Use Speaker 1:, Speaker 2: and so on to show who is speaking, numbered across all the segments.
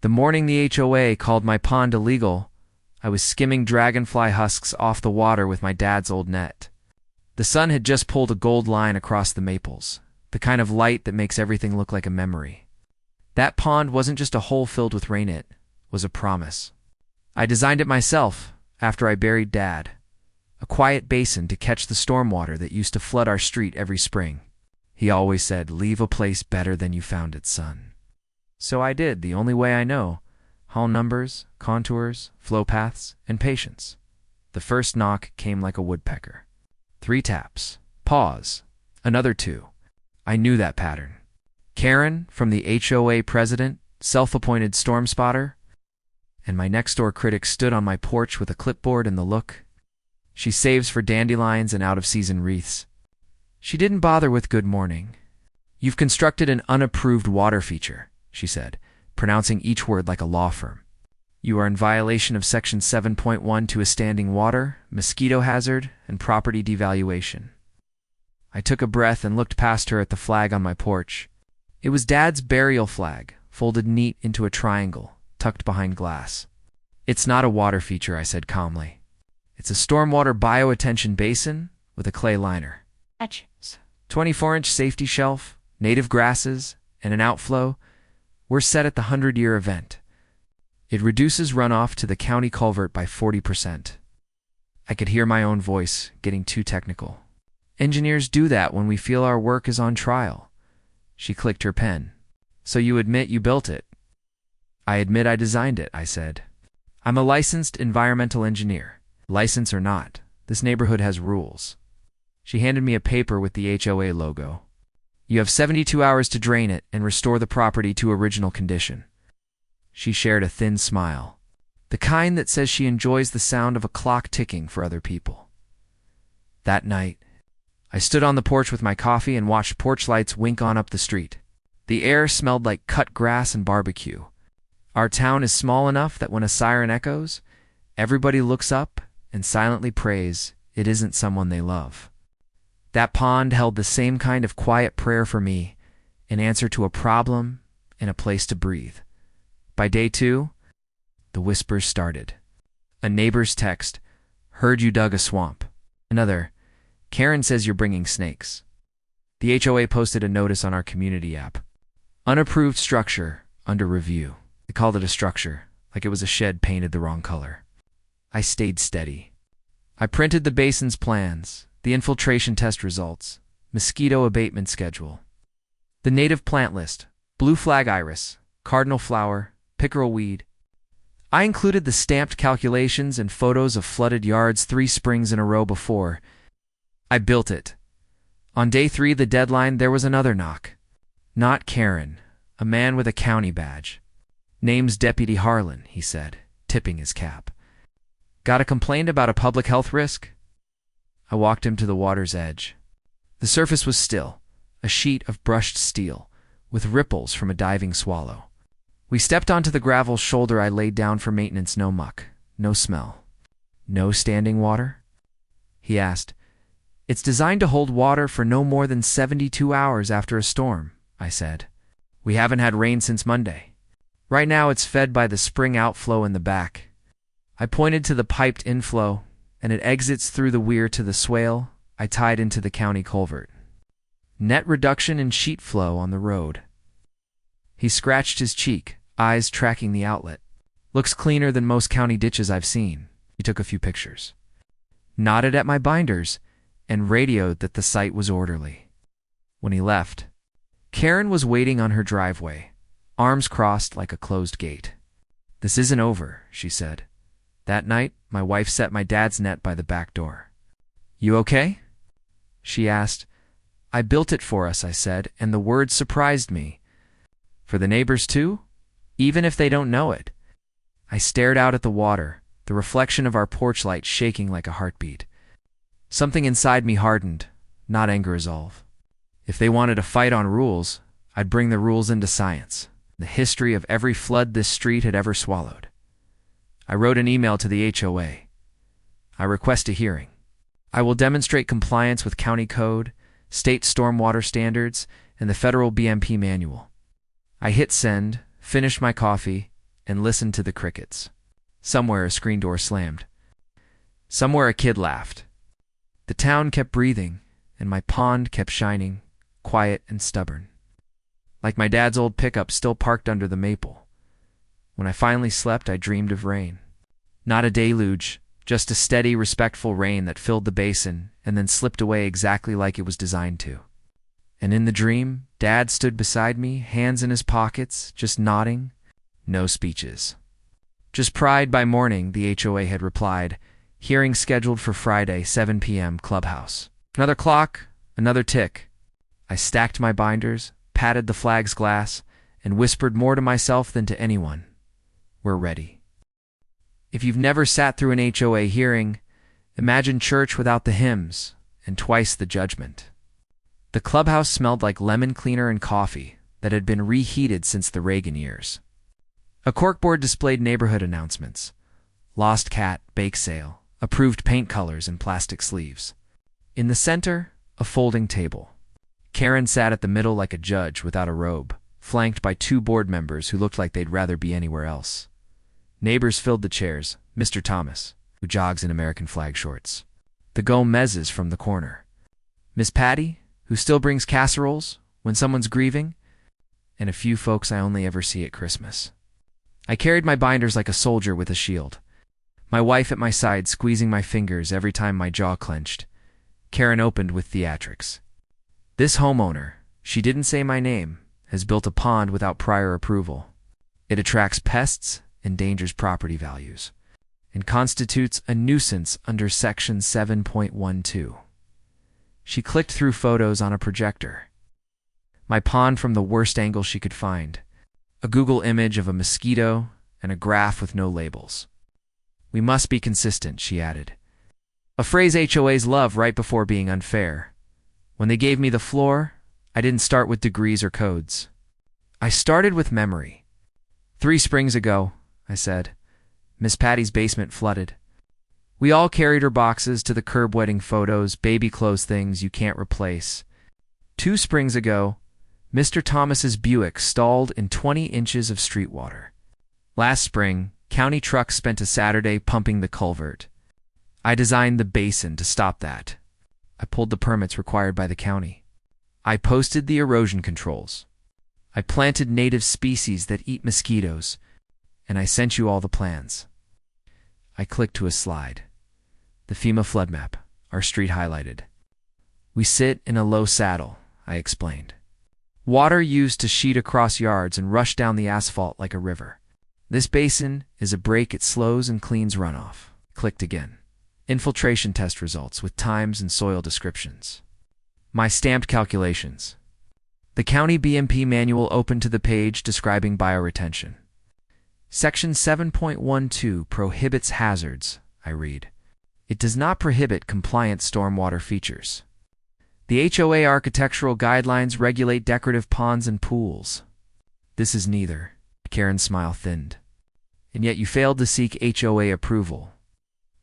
Speaker 1: The morning the HOA called my pond illegal, I was skimming dragonfly husks off the water with my dad's old net. The sun had just pulled a gold line across the maples, the kind of light that makes everything look like a memory. That pond wasn't just a hole filled with rain, it was a promise. I designed it myself after I buried Dad. A quiet basin to catch the stormwater that used to flood our street every spring. He always said, "Leave a place better than you found it, son." So I did, the only way I know. Hall numbers, contours, flow paths, and patience. The first knock came like a woodpecker. 3 taps. Pause. Another 2. I knew that pattern. Karen, from the HOA president, self-appointed storm spotter, and my next-door critic stood on my porch with a clipboard and the look. She saves for dandelions and out-of-season wreaths. She didn't bother with good morning. "You've constructed an unapproved water feature," she said, pronouncing each word like a law firm. "You are in violation of Section 7.1 to a standing water, mosquito hazard, and property devaluation." I took a breath and looked past her at the flag on my porch. It was Dad's burial flag, folded neat into a triangle, tucked behind glass. "It's not a water feature," I said calmly. "It's a stormwater bioattention basin with a clay liner. 24-inch safety shelf, native grasses, and an outflow. We're set at the 100-year event. It reduces runoff to the county culvert by 40%. I could hear my own voice getting too technical. "Engineers do that when we feel our work is on trial." She clicked her pen. "So you admit you built it?" "I admit I designed it," I said. "I'm a licensed environmental engineer. License or not, this neighborhood has rules." She handed me a paper with the HOA logo. "You have 72 hours to drain it and restore the property to original condition." She shared a thin smile, the kind that says she enjoys the sound of a clock ticking for other people. That night, I stood on the porch with my coffee and watched porch lights wink on up the street. The air smelled like cut grass and barbecue. Our town is small enough that when a siren echoes, everybody looks up and silently prays it isn't someone they love. That pond held the same kind of quiet prayer for me, an answer to a problem and a place to breathe. By day 2, the whispers started. A neighbor's text, "Heard you dug a swamp." Another, "Karen says you're bringing snakes." The HOA posted a notice on our community app. "Unapproved structure, under review." They called it a structure, like it was a shed painted the wrong color. I stayed steady. I printed the basin's plans, the infiltration test results, mosquito abatement schedule, the native plant list, blue flag iris, cardinal flower, pickerel weed. I included the stamped calculations and photos of flooded yards 3 springs in a row before. I built it. On day 3, the deadline, there was another knock. Not Karen, a man with a county badge. "Name's Deputy Harlan," he said, tipping his cap. "Got a complaint about a public health risk?" I walked him to the water's edge. The surface was still, a sheet of brushed steel, with ripples from a diving swallow. We stepped onto the gravel shoulder I laid down for maintenance. "No muck, no smell, no standing water?" He asked. "It's designed to hold water for no more than 72 hours after a storm," I said. "We haven't had rain since Monday. Right now it's fed by the spring outflow in the back." I pointed to the piped inflow, and it exits through the weir to the swale I tied into the county culvert. "Net reduction in sheet flow on the road." He scratched his cheek, eyes tracking the outlet. "Looks cleaner than most county ditches I've seen." He took a few pictures, nodded at my binders, and radioed that the site was orderly. When he left, Karen was waiting on her driveway, arms crossed like a closed gate. "This isn't over," she said. That night, my wife set my dad's net by the back door. "You okay?" she asked. "I built it for us," I said, and the words surprised me. "For the neighbors too? Even if they don't know it?" I stared out at the water, the reflection of our porch light shaking like a heartbeat. Something inside me hardened, not anger resolve. If they wanted to fight on rules, I'd bring the rules into science, the history of every flood this street had ever swallowed. I wrote an email to the HOA. I request a hearing. I will demonstrate compliance with county code, state stormwater standards, and the federal BMP manual. I hit send, finished my coffee, and listened to the crickets. Somewhere a screen door slammed. Somewhere a kid laughed. The town kept breathing, and my pond kept shining, quiet and stubborn. Like my dad's old pickup still parked under the maple. When I finally slept, I dreamed of rain. Not a deluge, just a steady, respectful rain that filled the basin and then slipped away exactly like it was designed to. And in the dream, Dad stood beside me, hands in his pockets, just nodding. No speeches. Just pride by morning, the HOA had replied. Hearing scheduled for Friday, 7 p.m., clubhouse. Another clock, another tick. I stacked my binders, patted the flag's glass, and whispered more to myself than to anyone. We're ready. If you've never sat through an HOA hearing, imagine church without the hymns and twice the judgment. The clubhouse smelled like lemon cleaner and coffee that had been reheated since the Reagan years. A corkboard displayed neighborhood announcements. Lost cat, bake sale, approved paint colors and plastic sleeves. In the center, a folding table. Karen sat at the middle like a judge without a robe, flanked by 2 board members who looked like they'd rather be anywhere else. Neighbors filled the chairs. Mr. Thomas, who jogs in American flag shorts. The Gomez's from the corner. Miss Patty, who still brings casseroles when someone's grieving. And a few folks I only ever see at Christmas. I carried my binders like a soldier with a shield. My wife at my side squeezing my fingers every time my jaw clenched. Karen opened with theatrics. This homeowner, she didn't say my name, has built a pond without prior approval. It attracts pests, endangers property values, and constitutes a nuisance under Section 7.12. She clicked through photos on a projector. My pond from the worst angle she could find. A Google image of a mosquito and a graph with no labels. We must be consistent, she added. A phrase HOAs love right before being unfair. When they gave me the floor, I didn't start with degrees or codes. I started with memory. 3 springs ago, I said, Miss Patty's basement flooded. We all carried her boxes to the curb wedding photos, baby clothes things you can't replace. 2 springs ago, Mr. Thomas's Buick stalled in 20 inches of street water. Last spring, county trucks spent a Saturday pumping the culvert. I designed the basin to stop that. I pulled the permits required by the county. I posted the erosion controls. I planted native species that eat mosquitoes, and I sent you all the plans. I clicked to a slide. The FEMA flood map, our street highlighted. We sit in a low saddle, I explained. Water used to sheet across yards and rush down the asphalt like a river. This basin is a break, it slows and cleans runoff. Clicked again. Infiltration test results with times and soil descriptions. My stamped calculations. The county BMP manual opened to the page describing bioretention. Section 7.12 prohibits hazards, I read. It does not prohibit compliant stormwater features. The HOA architectural guidelines regulate decorative ponds and pools. This is neither. Karen's smile thinned. And yet you failed to seek HOA approval.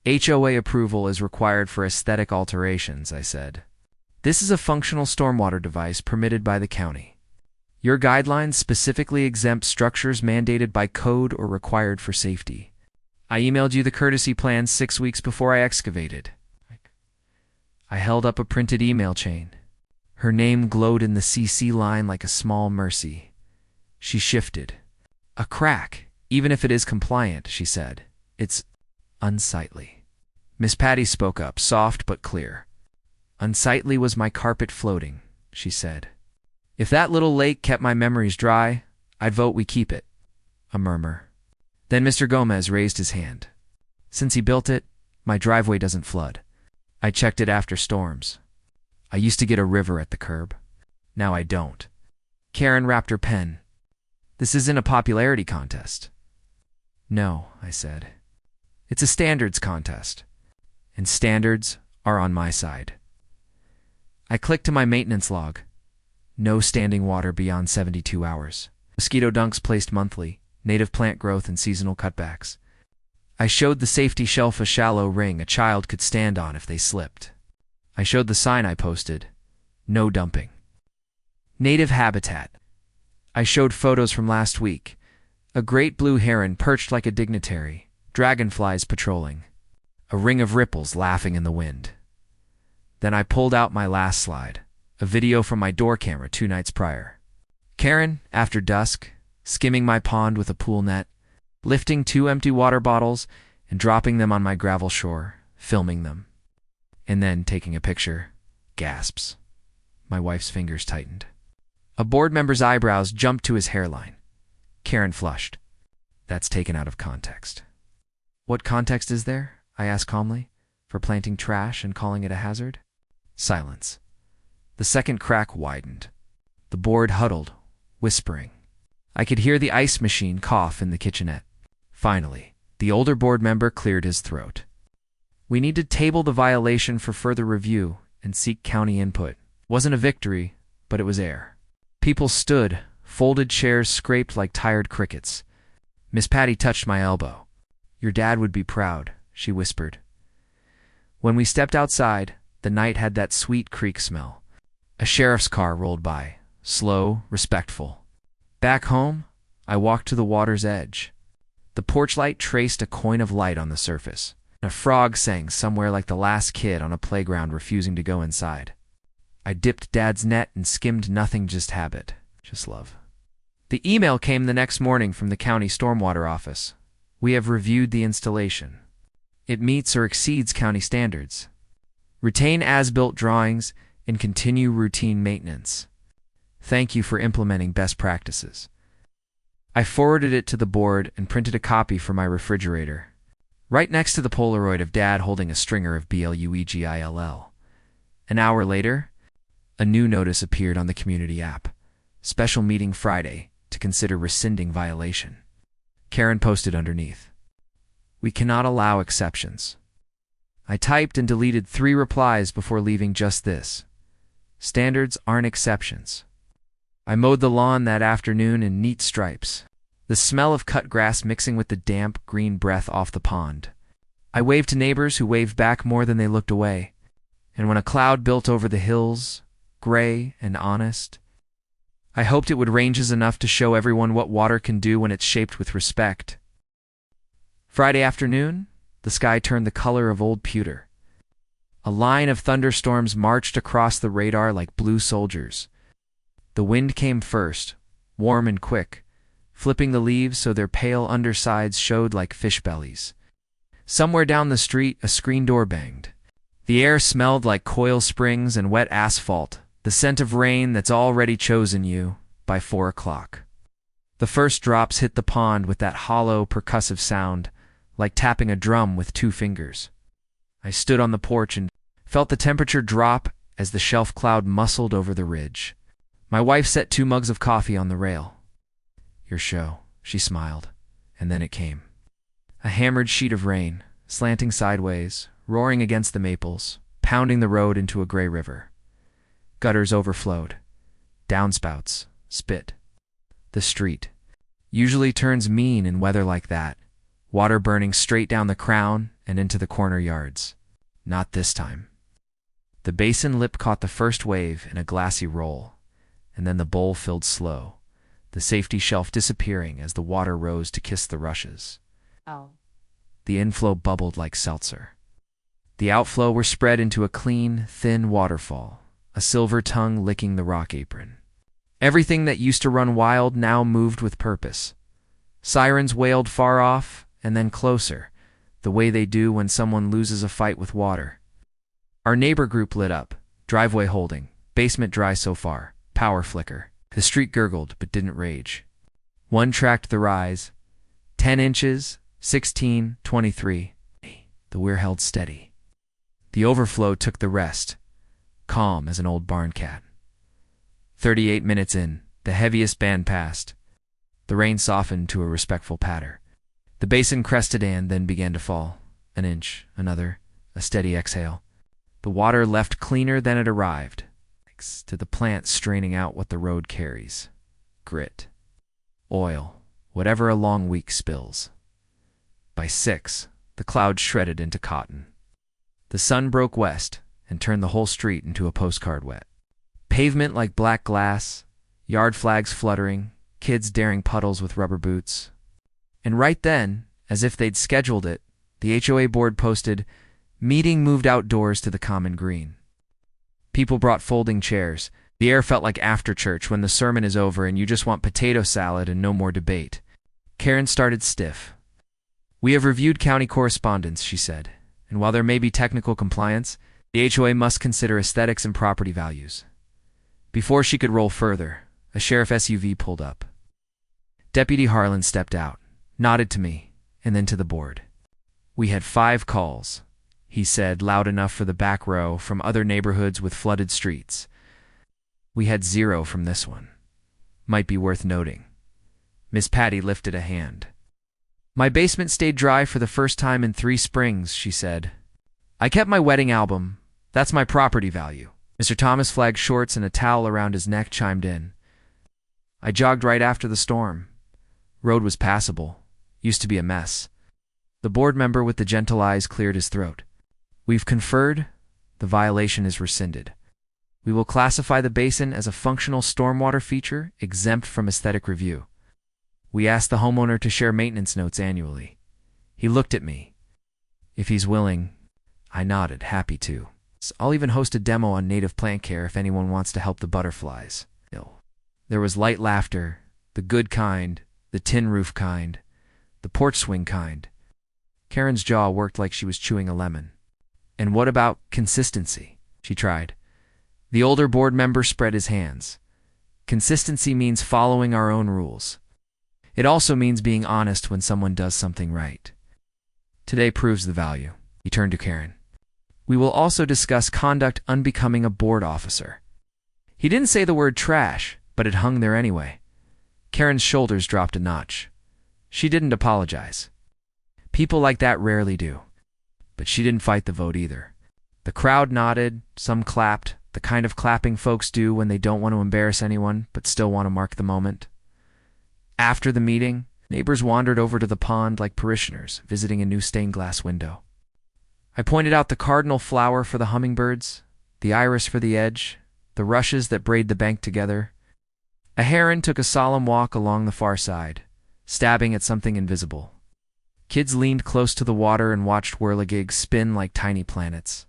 Speaker 1: HOA approval is required for aesthetic alterations, I said. This is a functional stormwater device permitted by the county. Your guidelines specifically exempt structures mandated by code or required for safety. I emailed you the courtesy plans 6 weeks before I excavated. I held up a printed email chain. Her name glowed in the CC line like a small mercy. She shifted. A crack, even if it is compliant, she said. It's unsightly. Miss Patty spoke up, soft but clear. Unsightly was my carpet floating, she said. If that little lake kept my memories dry, I'd vote we keep it. A murmur. Then Mr. Gomez raised his hand. Since he built it, my driveway doesn't flood. I checked it after storms. I used to get a river at the curb. Now I don't. Karen wrapped her pen. This isn't a popularity contest. No, I said. It's a standards contest. And standards are on my side. I clicked to my maintenance log. No standing water beyond 72 hours. Mosquito dunks placed monthly, native plant growth and seasonal cutbacks. I showed the safety shelf a shallow ring a child could stand on if they slipped. I showed the sign I posted. No dumping. Native habitat. I showed photos from last week. A great blue heron perched like a dignitary, dragonflies patrolling, a ring of ripples laughing in the wind. Then I pulled out my last slide, a video from my door camera 2 nights prior. Karen, after dusk, skimming my pond with a pool net, lifting 2 empty water bottles and dropping them on my gravel shore, filming them. And then, taking a picture, gasps. My wife's fingers tightened. A board member's eyebrows jumped to his hairline. Karen flushed. That's taken out of context. What context is there, I asked calmly, for planting trash and calling it a hazard? Silence. The second crack widened. The board huddled, whispering. I could hear the ice machine cough in the kitchenette. Finally, the older board member cleared his throat. We need to table the violation for further review and seek county input. Wasn't a victory, but it was air. People stood, folded chairs scraped like tired crickets. Miss Patty touched my elbow. Your dad would be proud, she whispered. When we stepped outside, the night had that sweet creek smell. A sheriff's car rolled by, slow, respectful. Back home, I walked to the water's edge. The porch light traced a coin of light on the surface. A frog sang somewhere like the last kid on a playground refusing to go inside. I dipped Dad's net and skimmed nothing, just habit, just love. The email came the next morning from the county stormwater office. We have reviewed the installation. It meets or exceeds county standards. Retain as-built drawings and continue routine maintenance. Thank you for implementing best practices. I forwarded it to the board and printed a copy for my refrigerator, right next to the Polaroid of Dad holding a stringer of BLUEGILL. An hour later, a new notice appeared on the community app. Special meeting Friday to consider rescinding violation. Karen posted underneath. We cannot allow exceptions. I typed and deleted 3 replies before leaving just this. Standards aren't exceptions. I mowed the lawn that afternoon in neat stripes, the smell of cut grass mixing with the damp, green breath off the pond. I waved to neighbors who waved back more than they looked away. And when a cloud built over the hills, gray and honest, I hoped it would ranges enough to show everyone what water can do when it's shaped with respect. Friday afternoon, the sky turned the color of old pewter. A line of thunderstorms marched across the radar like blue soldiers. The wind came first, warm and quick, flipping the leaves so their pale undersides showed like fish bellies. Somewhere down the street, a screen door banged. The air smelled like coil springs and wet asphalt, the scent of rain that's already chosen you by 4 o'clock. The first drops hit the pond with that hollow, percussive sound, like tapping a drum with 2 fingers. I stood on the porch and felt the temperature drop as the shelf cloud muscled over the ridge. My wife set 2 mugs of coffee on the rail. Your show, she smiled, and then it came. A hammered sheet of rain, slanting sideways, roaring against the maples, pounding the road into a gray river. Gutters overflowed. Downspouts spit. The street usually turns mean in weather like that, water burning straight down the crown and into the corner yards. Not this time. The basin lip caught the first wave in a glassy roll, and then the bowl filled slow, the safety shelf disappearing as the water rose to kiss the rushes.
Speaker 2: Oh.
Speaker 1: The inflow bubbled like seltzer. The outflow were spread into a clean, thin waterfall, a silver tongue licking the rock apron. Everything that used to run wild now moved with purpose. Sirens wailed far off and then closer, the way they do when someone loses a fight with water. Our neighbor group lit up, driveway holding, basement dry so far, power flicker. The street gurgled but didn't rage. One tracked the rise. 10 inches, 16, 23. The weir held steady. The overflow took the rest, calm as an old barn cat. 38 minutes in, the heaviest band passed. The rain softened to a respectful patter. The basin crested and then began to fall. An inch, another, a steady exhale. The water left cleaner than it arrived, to the plant straining out what the road carries. Grit, oil, whatever a long week spills. By 6, the clouds shredded into cotton. The sun broke west and turned the whole street into a postcard wet. Pavement like black glass, yard flags fluttering, kids daring puddles with rubber boots, And right then, as if they'd scheduled it, the HOA board posted, "Meeting moved outdoors to the common green." People brought folding chairs. The air felt like after church when the sermon is over and you just want potato salad and no more debate. Karen started stiff. "We have reviewed county correspondence," she said, "and while there may be technical compliance, the HOA must consider aesthetics and property values." Before she could roll further, a sheriff SUV pulled up. Deputy Harlan stepped out, nodded to me, and then to the board. "We had 5 calls," he said, loud enough for the back row, from other neighborhoods with flooded streets. "We had 0 from this one. Might be worth noting." Miss Patty lifted a hand. "My basement stayed dry for the first time in 3 springs," she said. "I kept my wedding album. That's my property value." Mr. Thomas flagged shorts and a towel around his neck chimed in. "I jogged right after the storm. Road was passable. Used to be a mess." The board member with the gentle eyes cleared his throat. "We've conferred. The violation is rescinded. We will classify the basin as a functional stormwater feature exempt from aesthetic review. We ask the homeowner to share maintenance notes annually." He looked at me. "If he's willing." I nodded, happy to. "I'll even host a demo on native plant care if anyone wants to help the butterflies." There was light laughter, the good kind, the tin roof kind, the porch swing kind. Karen's jaw worked like she was chewing a lemon. "And what about consistency?" she tried. The older board member spread his hands. "Consistency means following our own rules. It also means being honest when someone does something right. Today proves the value." He turned to Karen. "We will also discuss conduct unbecoming a board officer." He didn't say the word trash, but it hung there anyway. Karen's shoulders dropped a notch. She didn't apologize. People like that rarely do. But she didn't fight the vote either. The crowd nodded, some clapped, the kind of clapping folks do when they don't want to embarrass anyone but still want to mark the moment. After the meeting, neighbors wandered over to the pond like parishioners visiting a new stained glass window. I pointed out the cardinal flower for the hummingbirds, the iris for the edge, the rushes that braid the bank together. A heron took a solemn walk along the far side, stabbing at something invisible. Kids leaned close to the water and watched whirligigs spin like tiny planets.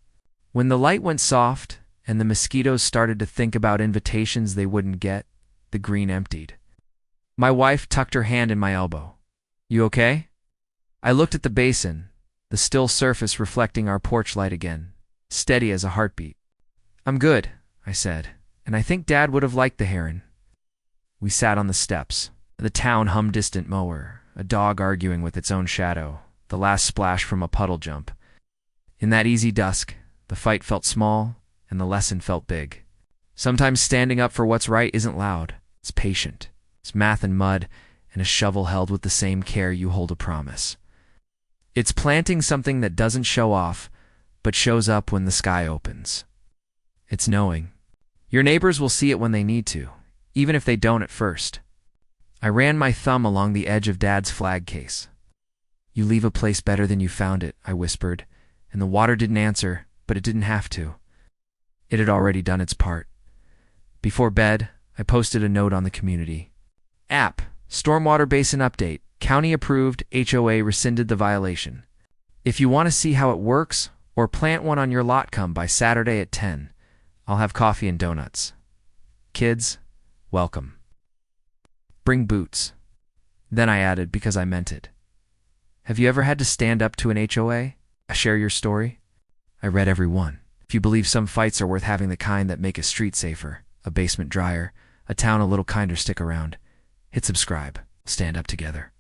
Speaker 1: When the light went soft and the mosquitoes started to think about invitations they wouldn't get, the green emptied. My wife tucked her hand in my elbow. "You okay?" I looked at the basin, the still surface reflecting our porch light again, steady as a heartbeat. "I'm good," I said, "and I think Dad would have liked the heron." We sat on the steps. The town hummed distant mower, a dog arguing with its own shadow, the last splash from a puddle jump. In that easy dusk, the fight felt small and the lesson felt big. Sometimes standing up for what's right isn't loud, it's patient. It's math and mud and a shovel held with the same care you hold a promise. It's planting something that doesn't show off, but shows up when the sky opens. It's knowing. Your neighbors will see it when they need to, even if they don't at first. I ran my thumb along the edge of Dad's flag case. "You leave a place better than you found it," I whispered, and the water didn't answer, but it didn't have to. It had already done its part. Before bed, I posted a note on the community. App, Stormwater Basin Update, County approved, HOA rescinded the violation. If you want to see how it works, or plant one on your lot, come by Saturday at 10. I'll have coffee and donuts. Kids, welcome. Bring boots. Then I added, because I meant it. Have you ever had to stand up to an HOA? Share your story? I read every one. If you believe some fights are worth having, the kind that make a street safer, a basement drier, a town a little kinder, stick around. Hit subscribe. Stand up together.